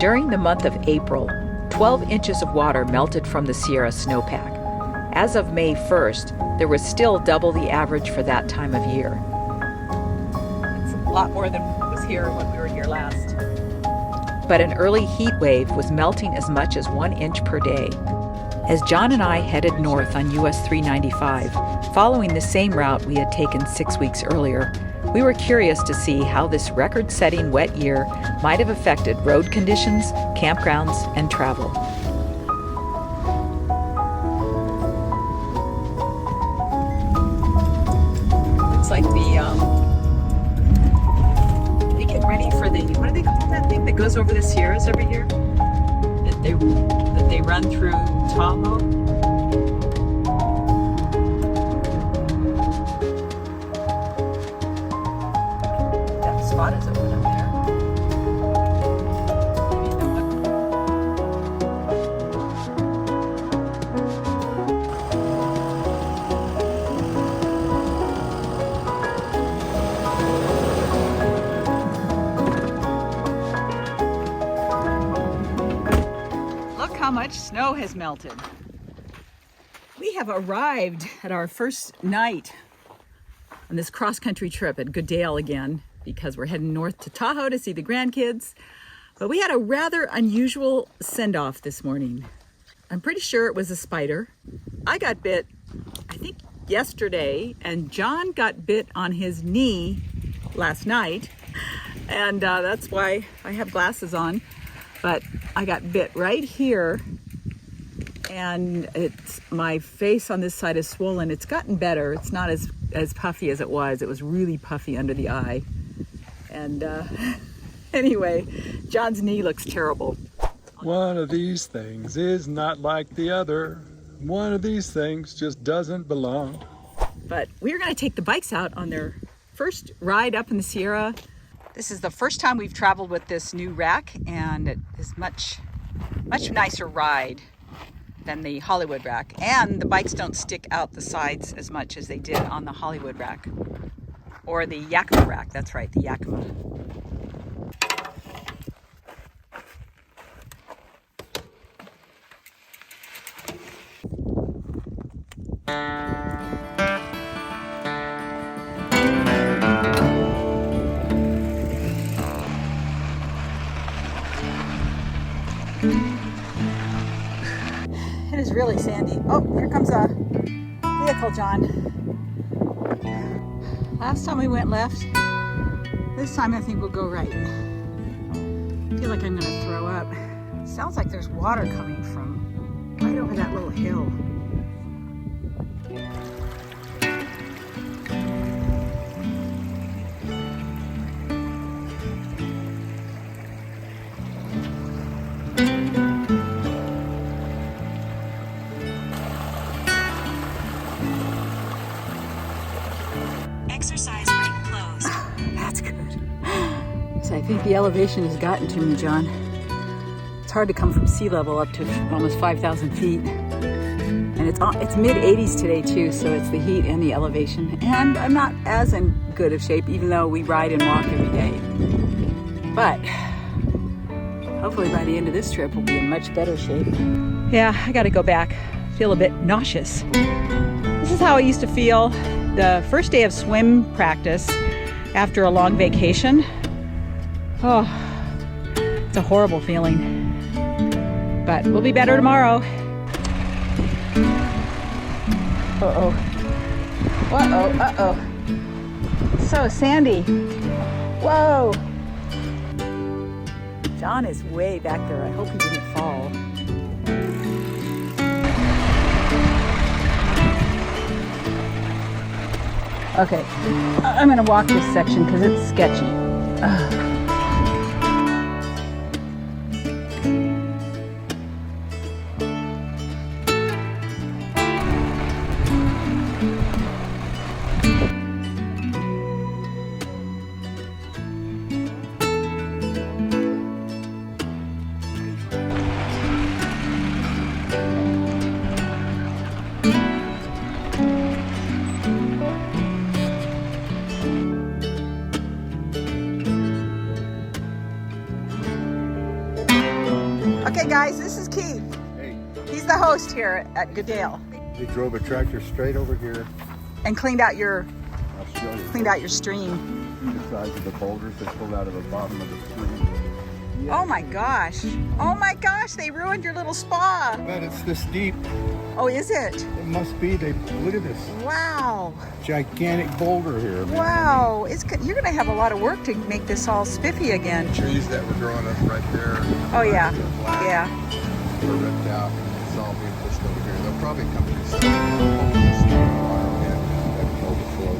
During the month of April, 12 inches of water melted from the Sierra snowpack. As of May 1st, there was still double the average for that time of year. It's a lot more than was here when we were here last. But an early heat wave was melting as much as 1 inch per day. As John and I headed north on US 395, following the same route we had taken 6 weeks earlier, we were curious to see how this record-setting wet year might have affected road conditions, campgrounds, and travel. Looks like they get ready for what do they call that thing that goes over the Sierras every year? That they run through Tahoe? That spot is open up there. How much snow has melted. We have arrived at our first night on this cross-country trip at Goodale again because we're heading north to Tahoe to see the grandkids. But we had a rather unusual send-off this morning. I'm pretty sure it was a spider. I got bit, I think, yesterday, and John got bit on his knee last night. And that's why I have glasses on. But I got bit right here, and my face on this side is swollen. It's gotten better. It's not as puffy as it was. It was really puffy under the eye. And anyway, John's knee looks terrible. One of these things is not like the other. One of these things just doesn't belong. But we're going to take the bikes out on their first ride up in the Sierra. This is the first time we've traveled with this new rack, and it is much nicer ride than the Hollywood rack. And the bikes don't stick out the sides as much as they did on the Hollywood rack. Or the Yakima rack, that's right, the Yakima. It is really sandy. Oh, here comes a vehicle, John. Last time we went left. This time I think we'll go right. I feel like I'm gonna throw up. Sounds like there's water coming from right over that little hill. Exercise break closed. That's good. So I think the elevation has gotten to me, John. It's hard to come from sea level up to almost 5,000 feet. And it's mid 80s today too, so it's the heat and the elevation. And I'm not as in good of shape, even though we ride and walk every day. But hopefully by the end of this trip, we'll be in much better shape. Yeah, I gotta go back. Feel a bit nauseous. This is how I used to feel the first day of swim practice after a long vacation. Oh, it's a horrible feeling. But we'll be better tomorrow. Uh-oh. Uh-oh, uh-oh. So sandy. Whoa. John is way back there. I hope he didn't fall. Okay, I'm gonna walk this section because it's sketchy. guys, this is Keith. Hey, He's the host here at Goodale. they drove a tractor straight over here. And cleaned out your I'll show you. stream. The size of the boulders they pulled out of the bottom of the stream. Oh my gosh. Oh my gosh, they ruined your little spa. But it's this deep. Oh, is it? It must be. They look at this Wow. gigantic boulder here. Man. Wow. You're going to have a lot of work to make this all spiffy again. Trees that were growing up right there. Oh, yeah. Black, Yeah. were ripped out. It's all being pushed over here. They'll probably come to this and overflow.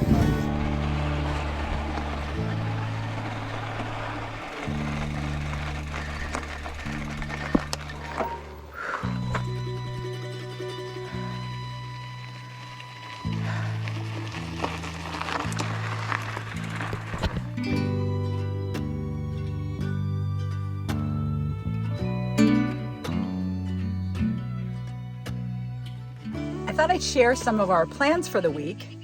I thought I'd share some of our plans for the week.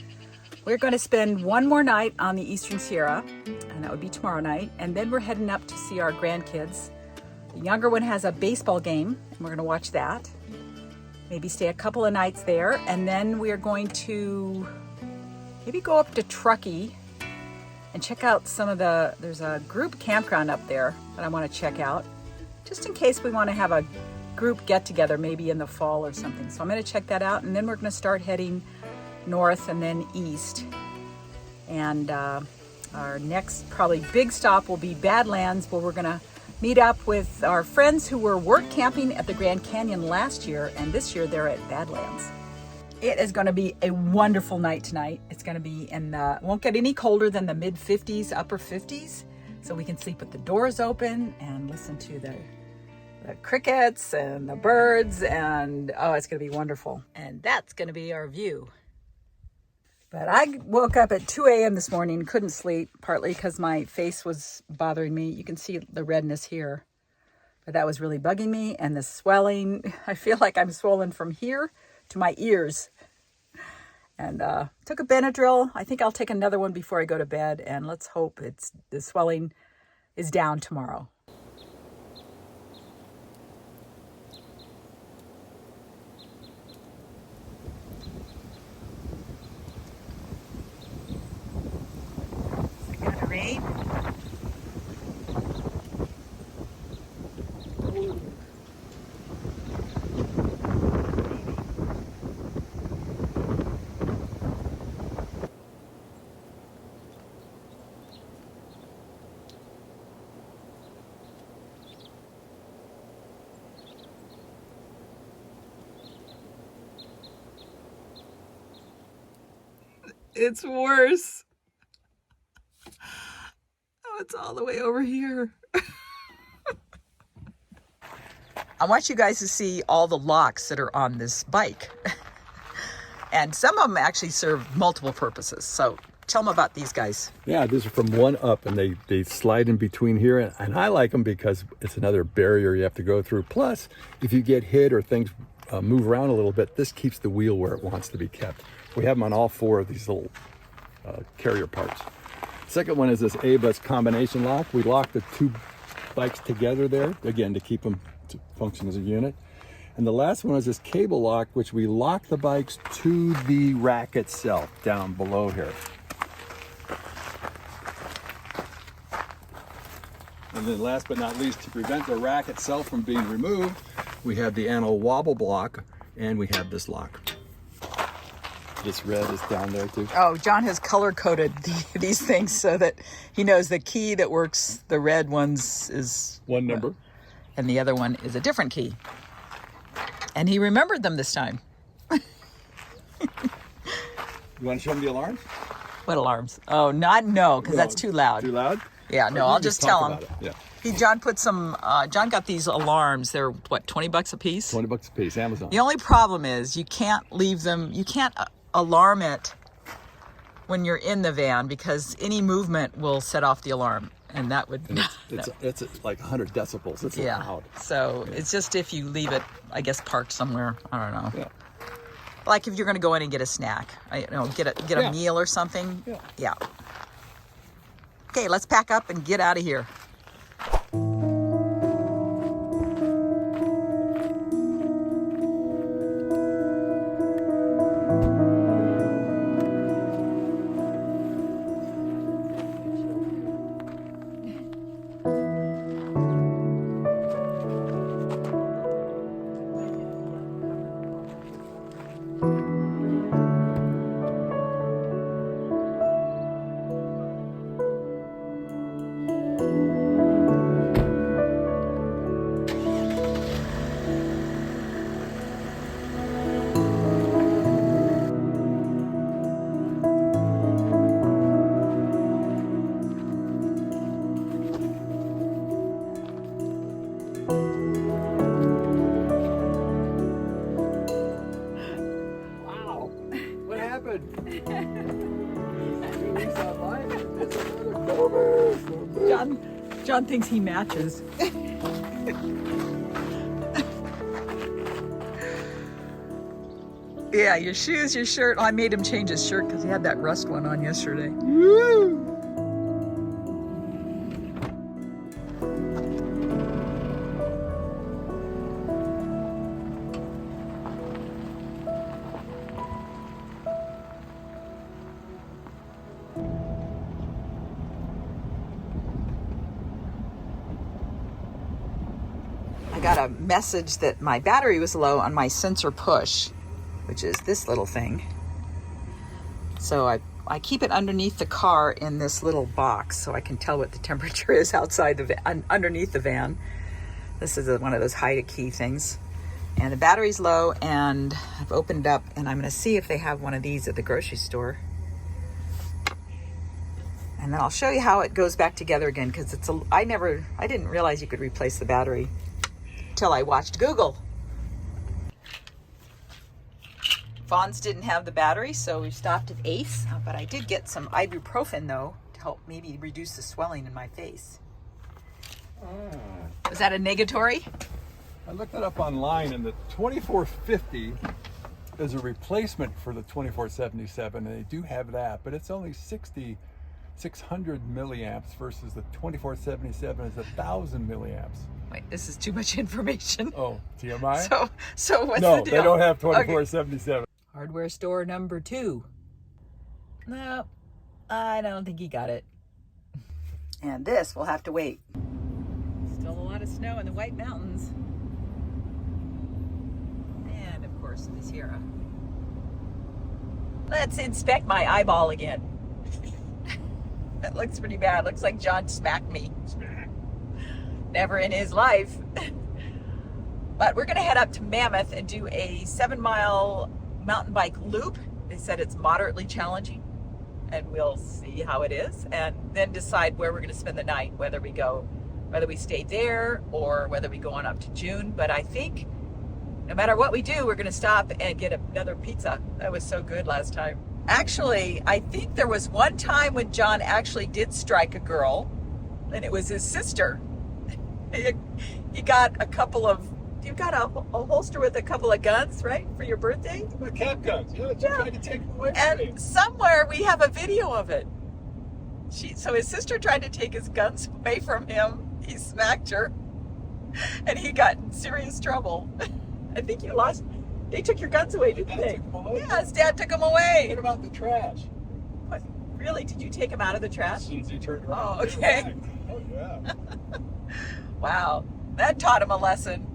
We're going to spend one more night on the Eastern Sierra, and that would be tomorrow night. And then we're heading up to see our grandkids. The younger one has a baseball game, and we're going to watch that. Maybe stay a couple of nights there. And then we are going to maybe go up to Truckee and check out there's a group campground up there that I want to check out, just in case we want to have a group get together maybe in the fall or something. So I'm going to check that out, and then we're going to start heading north and then east. And our next probably big stop will be Badlands, where we're going to meet up with our friends who were work camping at the Grand Canyon last year, and this year they're at Badlands. It is going to be a wonderful night tonight. It's going to be won't get any colder than the mid 50s, upper 50s, so we can sleep with the doors open and listen to the crickets and the birds, and oh, it's going to be wonderful. And that's going to be our view. But I woke up at 2 a.m. this morning, couldn't sleep, partly because my face was bothering me. You can see the redness here, but that was really bugging me. And the swelling, I feel like I'm swollen from here to my ears. And took a Benadryl. I think I'll take another one before I go to bed, and let's hope the swelling is down tomorrow. Rain. It's worse. It's all the way over here. I want you guys to see all the locks that are on this bike. And some of them actually serve multiple purposes. So tell them about these guys. Yeah, these are from One Up, and they slide in between here. And I like them because it's another barrier you have to go through. Plus, if you get hit or things move around a little bit, this keeps the wheel where it wants to be kept. We have them on all four of these little carrier parts. Second one is this A-bus combination lock. We lock the two bikes together there, again, to keep them to function as a unit. And the last one is this cable lock, which we lock the bikes to the rack itself down below here. And then last but not least, to prevent the rack itself from being removed, we have the anti-wobble block, and we have this lock. This red is down there too. Oh, John has color-coded these things so that he knows the key that works. The red ones is one number. And the other one is a different key. And he remembered them this time. You want to show him the alarms? What alarms? Oh, no, because that's too loud. Too loud? Yeah, no, I'll just tell him. Yeah. John put some, John got these alarms. They're, what, $20 a piece? $20 a piece, Amazon. The only problem is you can't leave them, you can't alarm it when you're in the van because any movement will set off the alarm. And that would... And it's like 100 decibels. It's loud. So it's just if you leave it, I guess, parked somewhere. I don't know. Yeah. Like if you're going to go in and get a snack, get a meal or something. Yeah. Okay, let's pack up and get out of here. John thinks he matches. Yeah, your shoes, your shirt. Oh, I made him change his shirt because he had that rust one on yesterday. Woo! I got a message that my battery was low on my sensor push, which is this little thing. So I keep it underneath the car in this little box so I can tell what the temperature is outside the underneath the van. This is one of those hide-a-key things. And the battery's low, and I've opened it up, and I'm gonna see if they have one of these at the grocery store. And then I'll show you how it goes back together again, because I didn't realize you could replace the battery till I watched Google. Fawn's didn't have the battery, so we stopped at Ace, but I did get some ibuprofen though to help maybe reduce the swelling in my face. Was that a negatory? I looked it up online, and the 2450 is a replacement for the 2477, and they do have that, but it's only 600 milliamps versus the 2477 is 1,000 milliamps. Wait, this is too much information. Oh, TMI? So what's no, the deal? they don't have 2477. Okay. Hardware store number 2. No, I don't think he got it. And this will have to wait. Still a lot of snow in the White Mountains. And of course the Sierra. Let's inspect my eyeball again. That looks pretty bad. Looks like John smacked me. Never in his life. But we're gonna head up to Mammoth and do a 7-mile mountain bike loop. They said it's moderately challenging, and we'll see how it is, and then decide where we're gonna spend the night, whether we stay there or whether we go on up to June. But I think no matter what we do, we're gonna stop and get another pizza. That was so good last time. Actually, I think there was one time when John actually did strike a girl, and it was his sister. He got you got a holster with a couple of guns, right, for your birthday? My cap guns. Yeah, she tried to take them away from me. And somewhere we have a video of it. So his sister tried to take his guns away from him. He smacked her, and he got in serious trouble. I think you lost. They took your guns away, didn't they? Yeah, his dad took them away. What about the trash? What? Really? Did you take him out of the trash? As soon as he turned around. Oh, okay. Oh, yeah. Wow, that taught him a lesson.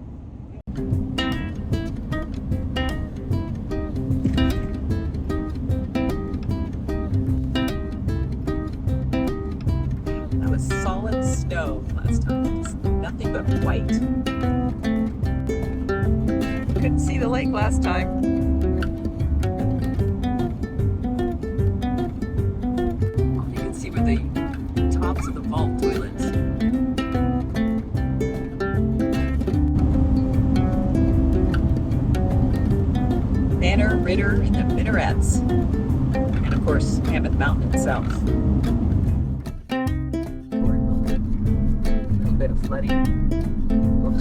That was solid snow last time. It's nothing but white. Couldn't see the lake last time. You can see where the tops of the vault toilets. Banner, Ritter, and the Minarets. And of course, Mammoth Mountain itself. A little bit of flooding.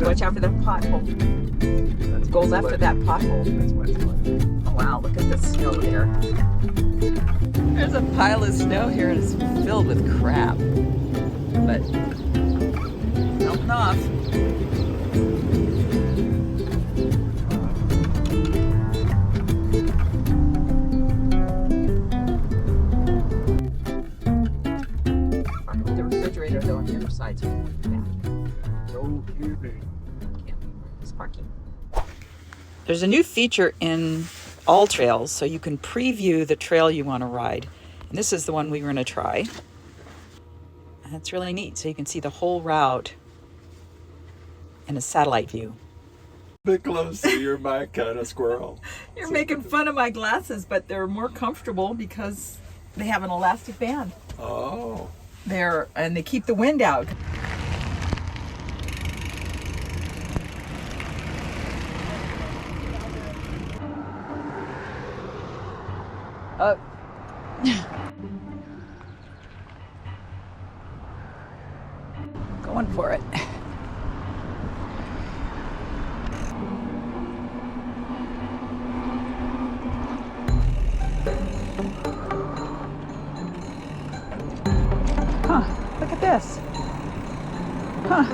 Watch out for that pothole. Goes after that pothole. Oh wow, look at the snow there. There's a pile of snow here and it's filled with crap. But melting off. The refrigerator though on the other side. No kidding. Parking. There's a new feature in All Trails, so you can preview the trail you want to ride. And this is the one we were going to try. And it's really neat, so you can see the whole route in a satellite view. Bit close to you're my kind of squirrel. You're making fun of my glasses, but they're more comfortable because they have an elastic band. Oh. And they keep the wind out. Going for it. Huh, look at this. Huh.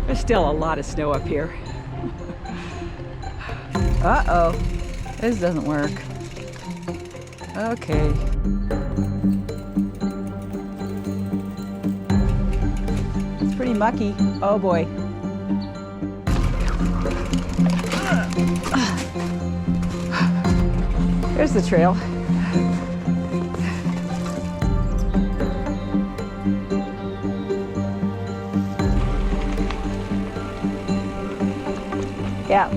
There's still a lot of snow up here. Uh-oh, this doesn't work. Okay. It's pretty mucky. Oh boy. Here's the trail. Yeah.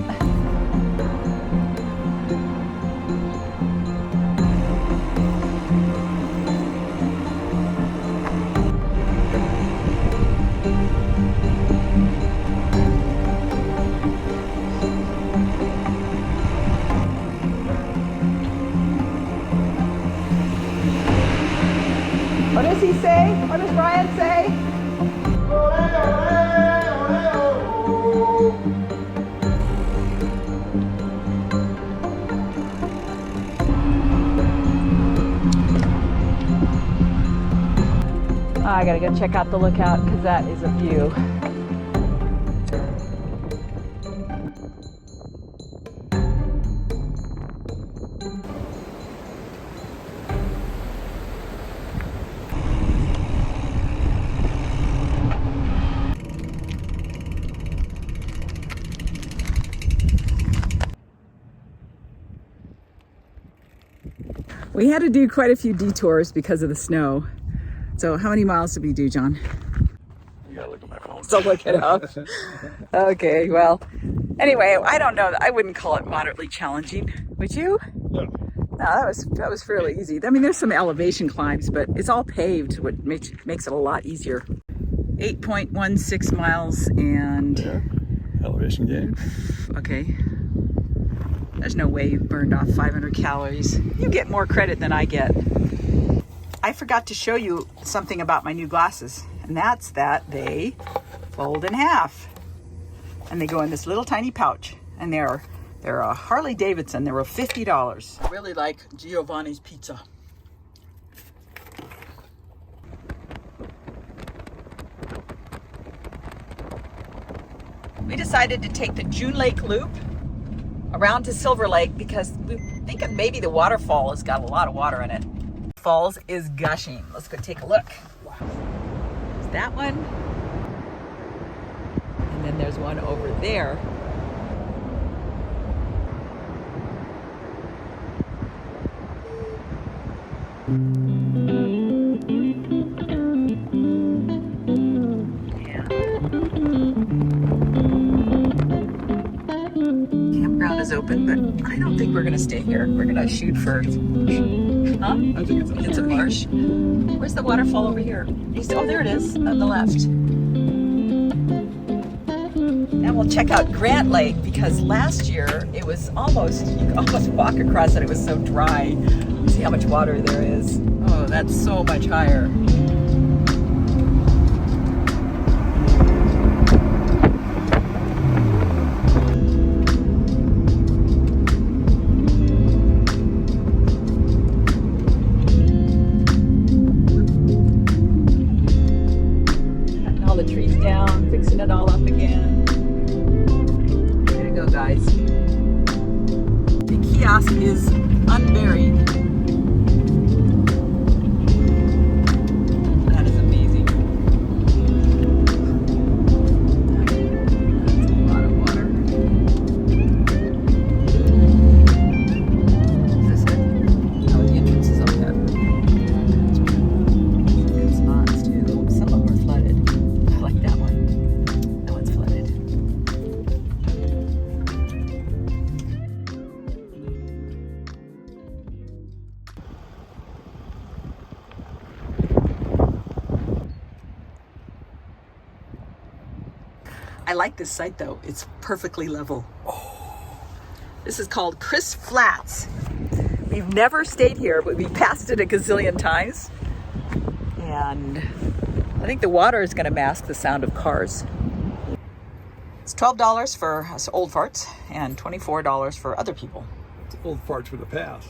What does he say? What does Brian say? I gotta go check out the lookout because that is a view. We had to do quite a few detours because of the snow. So how many miles did we do, John? You gotta look at my phone. So look it up. Okay, well, anyway, I don't know. I wouldn't call it moderately challenging. Would you? No. No, that was fairly easy. I mean, there's some elevation climbs, but it's all paved, which makes it a lot easier. 8.16 miles and... Yeah. Elevation gain. Okay. There's no way you burned off 500 calories. You get more credit than I get. I forgot to show you something about my new glasses, and that's that they fold in half. And they go in this little tiny pouch, and they're a Harley Davidson. They were $50. I really like Giovanni's Pizza. We decided to take the June Lake Loop around to Silver Lake because we're thinking maybe the waterfall has got a lot of water in it. Falls is gushing. Let's go take a look. Wow. There's that one. And then there's one over there. Campground is open, but I don't think we're gonna stay here. We're gonna shoot for, huh? I think It's a marsh. Where's the waterfall over here? Oh, there it is on the left. And we'll check out Grant Lake because last year it was almost, you could almost walk across it. It was so dry. See how much water there is. Oh, that's so much higher. Fixing it all up again. There you go, guys. The kiosk is unburied. That is amazing. That's a lot of water. Is this it? Oh, the entrance is up there. Good spots too. Some of them are flooded. I like that one. I like this site though. It's perfectly level. This is called Chris Flats. We've never stayed here, but we passed it a gazillion times. And I think the water is going to mask the sound of cars. It's $12 for us old farts and $24 for other people. It's old farts with a pass.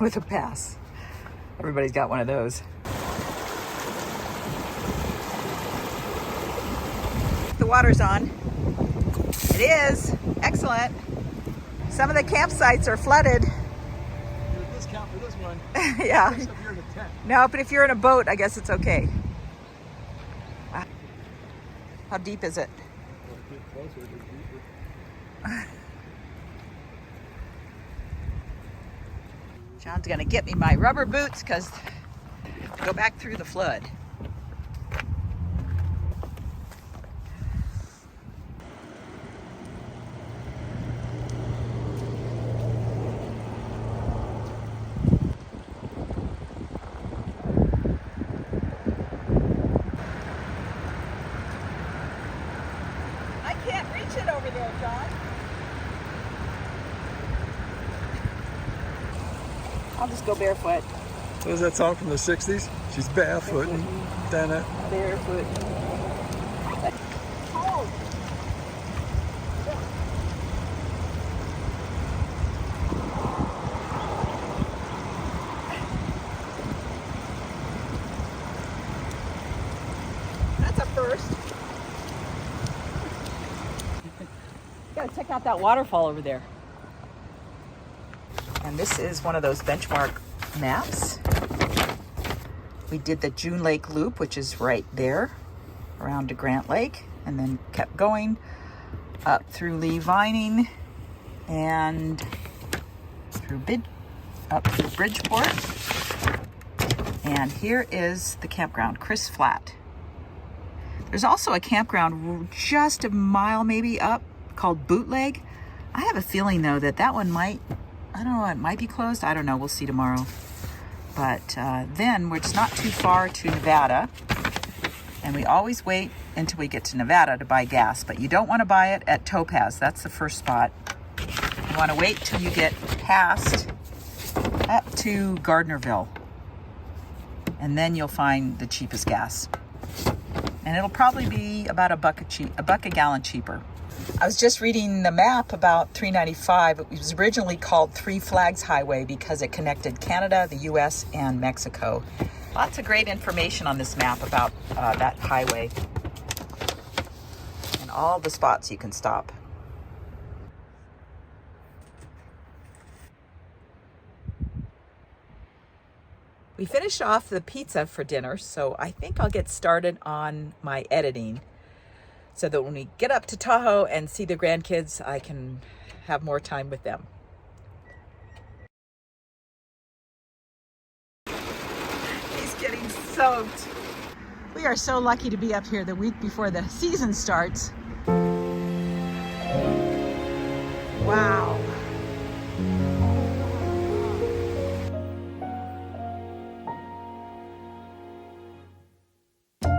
With a pass. Everybody's got one of those. The water's on. It is. Excellent. Some of the campsites are flooded. Discount for this one. Yeah. Except you're in a tent. No, but if you're in a boat, I guess it's okay. How deep is it? Get closer, get deeper. John's gonna get me my rubber boots because I go back through the flood. I can't reach it over there, John. I'll just go barefoot. What is that song from the 60s? She's barefoot and done. Barefoot. Cold. That's a first. Gotta check out that waterfall over there. And this is one of those benchmark maps. We did the June Lake Loop, which is right there, around to Grant Lake, and then kept going up through Lee Vining and up through Bridgeport. And here is the campground, Chris Flat. There's also a campground just a mile maybe up called Bootleg. I have a feeling though that one might, I don't know, it might be closed. I don't know. We'll see tomorrow. But then we're just not too far to Nevada. And we always wait until we get to Nevada to buy gas. But you don't want to buy it at Topaz. That's the first spot. You want to wait till you get past up to Gardnerville. And then you'll find the cheapest gas. And it'll probably be about a buck a gallon cheaper. I was just reading the map about 395. It was originally called Three Flags Highway because it connected Canada, the US, and Mexico. Lots of great information on this map about that highway and all the spots you can stop. We finished off the pizza for dinner, so I think I'll get started on my editing, so that when we get up to Tahoe and see the grandkids, I can have more time with them. He's getting soaked. We are so lucky to be up here the week before the season starts. Wow.